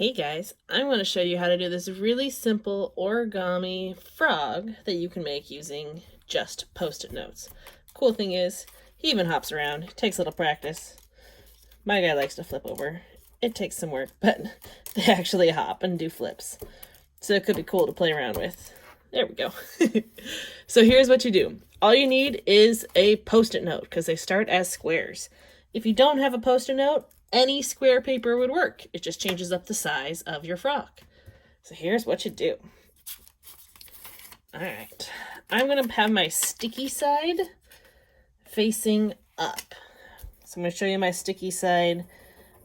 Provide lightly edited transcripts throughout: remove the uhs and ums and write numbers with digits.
Hey guys, I'm going to show you how to do this really simple origami frog that you can make using just post-it notes. Cool thing is, he even hops around, it takes a little practice. My guy likes to flip over. It takes some work, but they actually hop and do flips. So it could be cool to play around with. There we go. So here's what you do. All you need is a post-it note because they start as squares. If you don't have a post-it note, any square paper would work. It just changes up the size of your frog. So here's what you do. All right, I'm gonna have my sticky side facing up. So I'm gonna show you my sticky side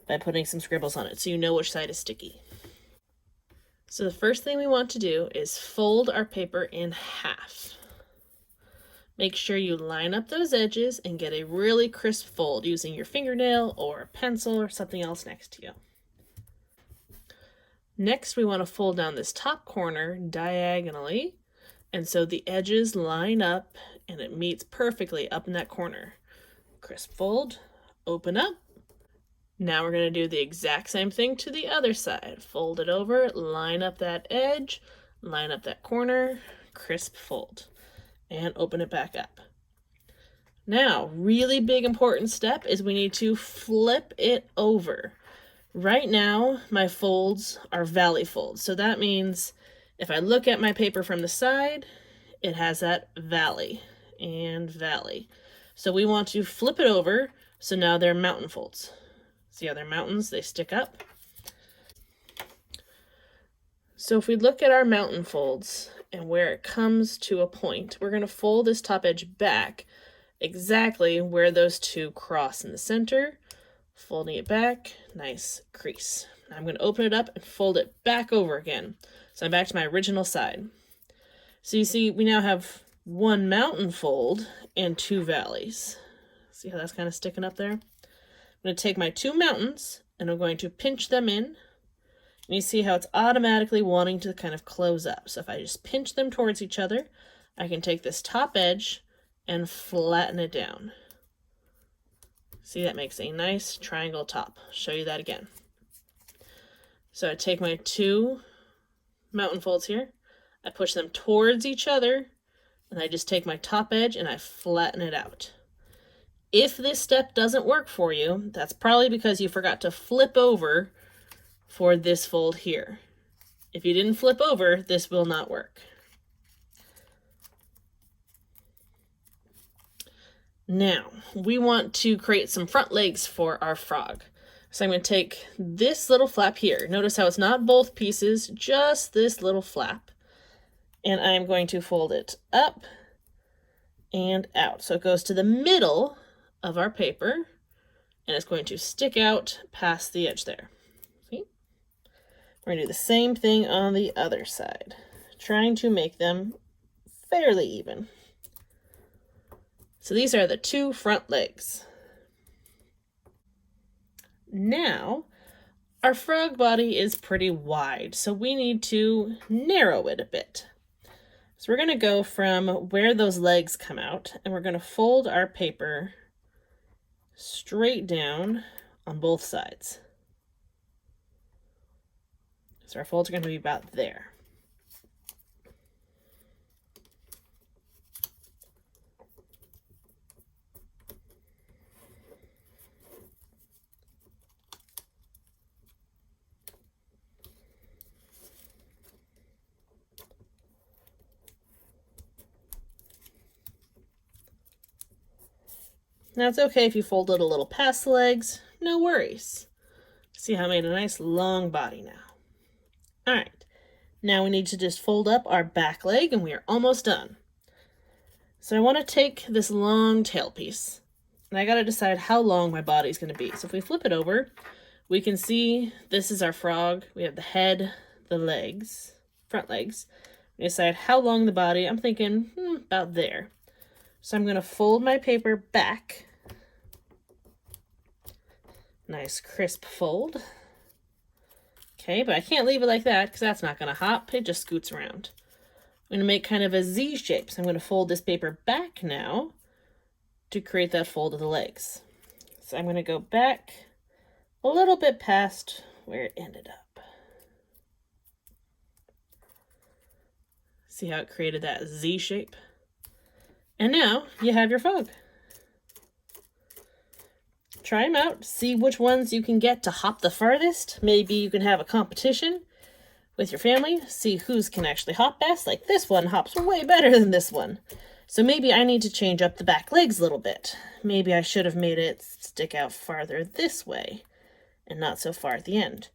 by putting some scribbles on it so you know which side is sticky. So the first thing we want to do is fold our paper in half. Make sure you line up those edges and get a really crisp fold using your fingernail or a pencil or something else next to you. Next, we want to fold down this top corner diagonally, and so the edges line up and it meets perfectly up in that corner. Crisp fold, open up. Now we're going to do the exact same thing to the other side. Fold it over, line up that edge, line up that corner, crisp fold, and open it back up. Now, really big important step is we need to flip it over. Right now, my folds are valley folds. So that means if I look at my paper from the side, it has that valley and valley. So we want to flip it over so now they're mountain folds. See how they're mountains? They stick up. So if we look at our mountain folds and where it comes to a point, we're going to fold this top edge back exactly where those two cross in the center, folding it back, nice crease. I'm going to open it up and fold it back over again. So I'm back to my original side. So you see, we now have one mountain fold and two valleys. See how that's kind of sticking up there? I'm going to take my two mountains and I'm going to pinch them in. And you see how it's automatically wanting to kind of close up. So if I just pinch them towards each other, I can take this top edge and flatten it down. See, that makes a nice triangle top. I'll show you that again. So I take my two mountain folds here, I push them towards each other, and I just take my top edge and I flatten it out. If this step doesn't work for you, that's probably because you forgot to flip over for this fold here. If you didn't flip over, this will not work. Now, we want to create some front legs for our frog. So I'm going to take this little flap here. Notice how it's not both pieces, just this little flap. And I'm going to fold it up and out. So it goes to the middle of our paper, and it's going to stick out past the edge there. See? We're going to do the same thing on the other side, trying to make them fairly even. So these are the two front legs. Now, our frog body is pretty wide, so we need to narrow it a bit. So we're going to go from where those legs come out, and we're going to fold our paper straight down on both sides. So our folds are going to be about there. Now it's okay if you fold it a little past the legs, no worries. See how I made a nice long body now. All right, now we need to just fold up our back leg and we are almost done. So I want to take this long tail piece and I got to decide how long my body is going to be. So if we flip it over, we can see this is our frog. We have the head, the legs, front legs. We decide how long the body. I'm thinking about there. So I'm going to fold my paper back. Nice crisp fold. Okay, but I can't leave it like that because that's not going to hop. It just scoots around. I'm going to make kind of a Z shape. So I'm going to fold this paper back now to create that fold of the legs. So I'm going to go back a little bit past where it ended up. See how it created that Z shape? And now you have your frog. Try them out. See which ones you can get to hop the farthest. Maybe you can have a competition with your family. See whose can actually hop best. Like this one hops way better than this one. So maybe I need to change up the back legs a little bit. Maybe I should have made it stick out farther this way and not so far at the end.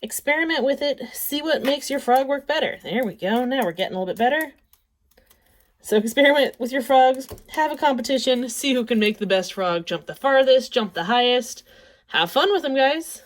Experiment with it. See what makes your frog work better. There we go. Now we're getting a little bit better. So experiment with your frogs. Have a competition. See who can make the best frog jump the farthest, jump the highest. Have fun with them, guys.